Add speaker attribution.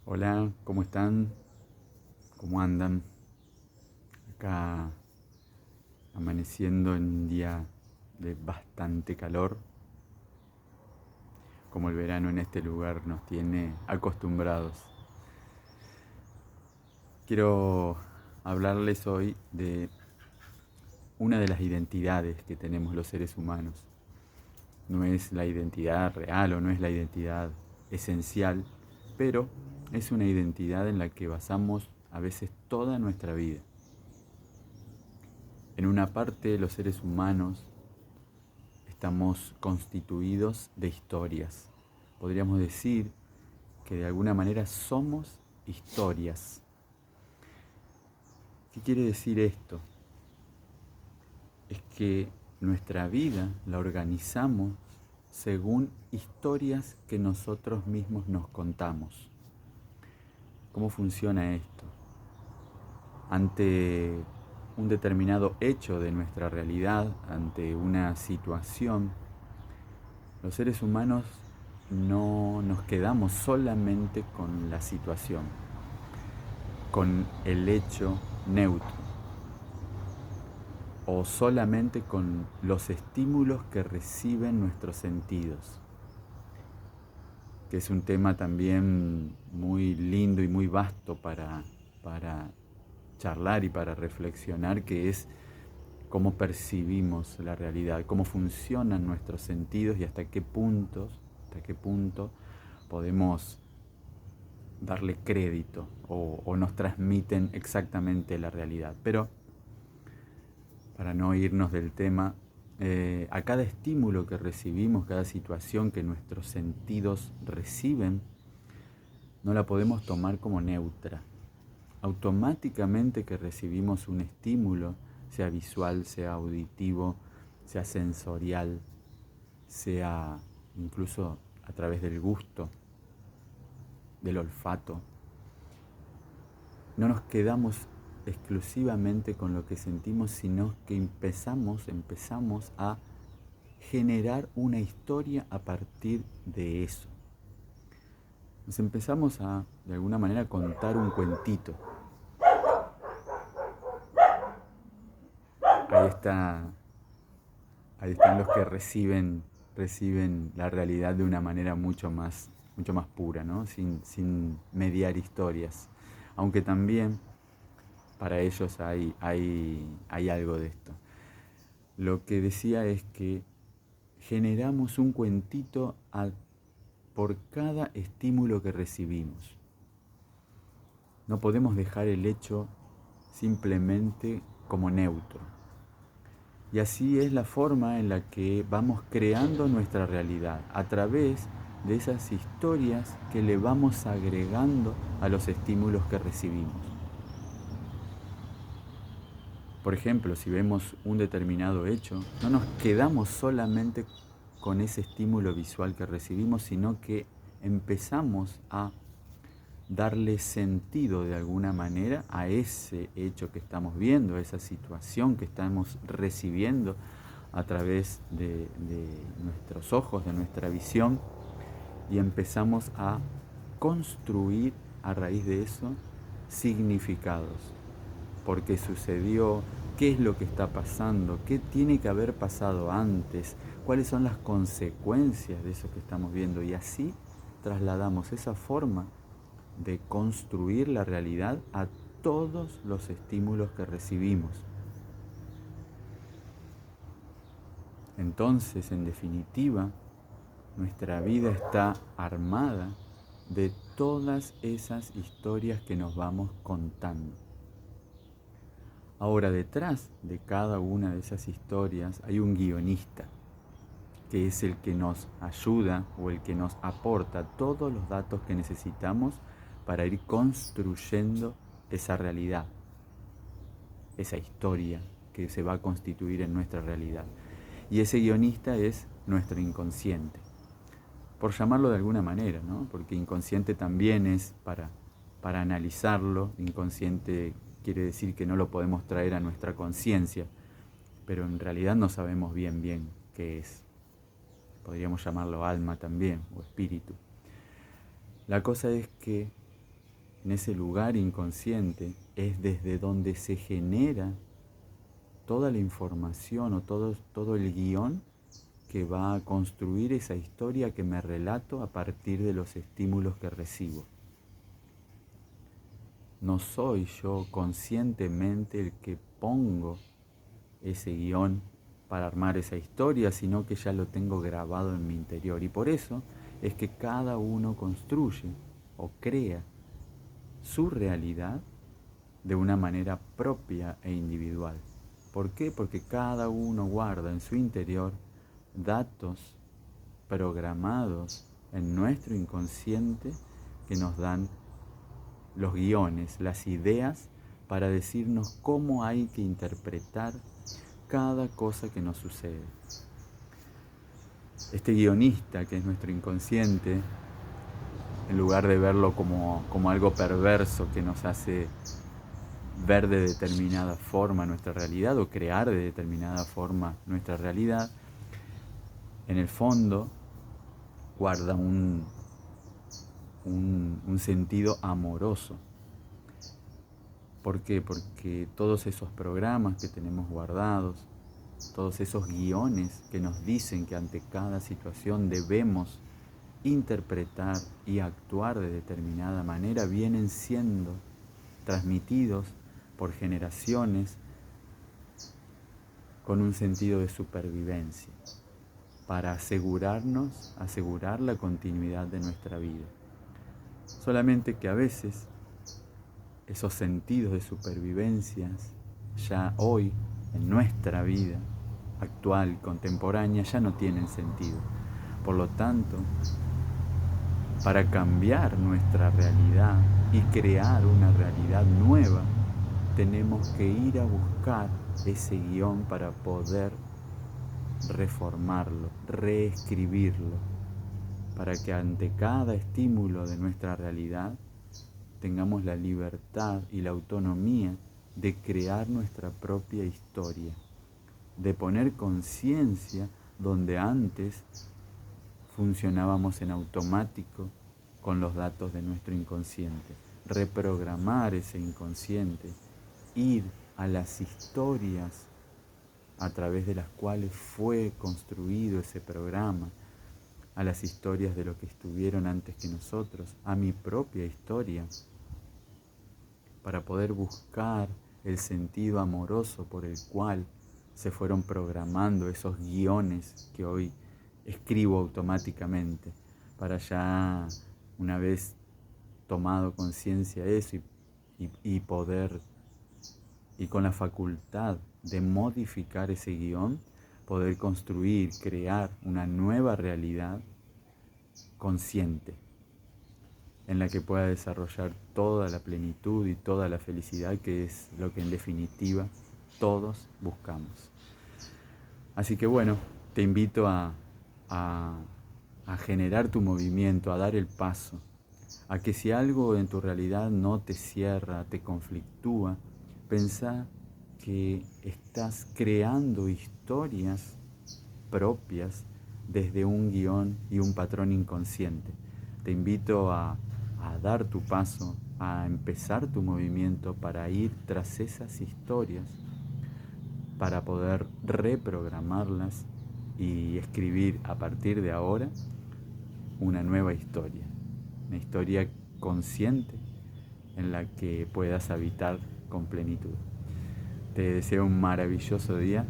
Speaker 1: Hola, ¿cómo están? ¿Cómo andan? Acá amaneciendo en un día de bastante calor, como el verano en este lugar nos tiene acostumbrados. Quiero hablarles hoy de una de las identidades que tenemos los seres humanos. No es la identidad real o no es la identidad esencial, pero es una identidad en la que basamos a veces toda nuestra vida. En una parte, los seres humanos estamos constituidos de historias. Podríamos decir que de alguna manera somos historias. ¿Qué quiere decir esto? Es que nuestra vida la organizamos según historias que nosotros mismos nos contamos. ¿Cómo funciona esto? Ante un determinado hecho de nuestra realidad, ante una situación, los seres humanos no nos quedamos solamente con la situación, con el hecho neutro, o solamente con los estímulos que reciben nuestros sentidos, que es un tema también muy lindo y muy vasto para charlar y para reflexionar, que es cómo percibimos la realidad, cómo funcionan nuestros sentidos y hasta qué punto podemos darle crédito o nos transmiten exactamente la realidad. Pero para no irnos del tema, a cada estímulo que recibimos, cada situación que nuestros sentidos reciben, no la podemos tomar como neutra. Automáticamente que recibimos un estímulo, sea visual, sea auditivo, sea sensorial, sea incluso a través del gusto, del olfato, no nos quedamos exclusivamente con lo que sentimos, sino que empezamos a generar una historia a partir de eso. Nos empezamos a, de alguna manera, contar un cuentito. Ahí está, ahí están los que reciben la realidad de una manera mucho más pura, ¿no? Sin mediar historias. Aunque también para ellos hay algo de esto. Lo que decía es que generamos un cuentito por cada estímulo que recibimos. No podemos dejar el hecho simplemente como neutro. Y así es la forma en la que vamos creando nuestra realidad, a través de esas historias que le vamos agregando a los estímulos que recibimos. Por ejemplo, si vemos un determinado hecho, no nos quedamos solamente con ese estímulo visual que recibimos, sino que empezamos a darle sentido de alguna manera a ese hecho que estamos viendo, a esa situación que estamos recibiendo a través de nuestros ojos, de nuestra visión, y empezamos a construir a raíz de eso significados. ¿Por qué sucedió? ¿Qué es lo que está pasando? ¿Qué tiene que haber pasado antes? ¿Cuáles son las consecuencias de eso que estamos viendo? Y así trasladamos esa forma de construir la realidad a todos los estímulos que recibimos. Entonces, en definitiva, nuestra vida está armada de todas esas historias que nos vamos contando. Ahora, detrás de cada una de esas historias hay un guionista, que es el que nos ayuda o el que nos aporta todos los datos que necesitamos para ir construyendo esa realidad, esa historia que se va a constituir en nuestra realidad. Y ese guionista es nuestro inconsciente, por llamarlo de alguna manera, ¿no? Porque inconsciente también es para analizarlo. Inconsciente quiere decir que no lo podemos traer a nuestra conciencia, pero en realidad no sabemos bien qué es. Podríamos llamarlo alma también, o espíritu. La cosa es que en ese lugar inconsciente, es desde donde se genera toda la información o todo el guión que va a construir esa historia que me relato a partir de los estímulos que recibo. No soy yo conscientemente el que pongo ese guión para armar esa historia, sino que ya lo tengo grabado en mi interior. Y por eso es que cada uno construye o crea su realidad de una manera propia e individual. ¿Por qué? Porque cada uno guarda en su interior datos programados en nuestro inconsciente que nos dan los guiones, las ideas para decirnos cómo hay que interpretar cada cosa que nos sucede. Este guionista que es nuestro inconsciente, en lugar de verlo como algo perverso que nos hace ver de determinada forma nuestra realidad o crear de determinada forma nuestra realidad, en el fondo guarda un sentido amoroso. ¿Por qué? Porque todos esos programas que tenemos guardados, todos esos guiones que nos dicen que ante cada situación debemos interpretar y actuar de determinada manera, vienen siendo transmitidos por generaciones con un sentido de supervivencia, para asegurar la continuidad de nuestra vida. Solamente que a veces esos sentidos de supervivencia ya hoy, en nuestra vida actual, contemporánea, ya no tienen sentido. Por lo tanto, para cambiar nuestra realidad y crear una realidad nueva, tenemos que ir a buscar ese guión para poder reformarlo, reescribirlo, para que ante cada estímulo de nuestra realidad tengamos la libertad y la autonomía de crear nuestra propia historia, de poner conciencia donde antes funcionábamos en automático con los datos de nuestro inconsciente, reprogramar ese inconsciente, ir a las historias a través de las cuales fue construido ese programa, a las historias de los que estuvieron antes que nosotros, a mi propia historia, para poder buscar el sentido amoroso por el cual se fueron programando esos guiones que hoy escribo automáticamente, para ya una vez tomado conciencia de eso y poder, y con la facultad de modificar ese guión, poder construir, crear una nueva realidad consciente, en la que pueda desarrollar toda la plenitud y toda la felicidad, que es lo que en definitiva todos buscamos. Así que bueno, te invito a generar tu movimiento, a dar el paso, a que si algo en tu realidad no te cierra, te conflictúa, pensá que estás creando historias propias desde un guión y un patrón inconsciente. Te invito a dar tu paso, a empezar tu movimiento para ir tras esas historias, para poder reprogramarlas y escribir a partir de ahora una nueva historia, una historia consciente en la que puedas habitar con plenitud. Te deseo un maravilloso día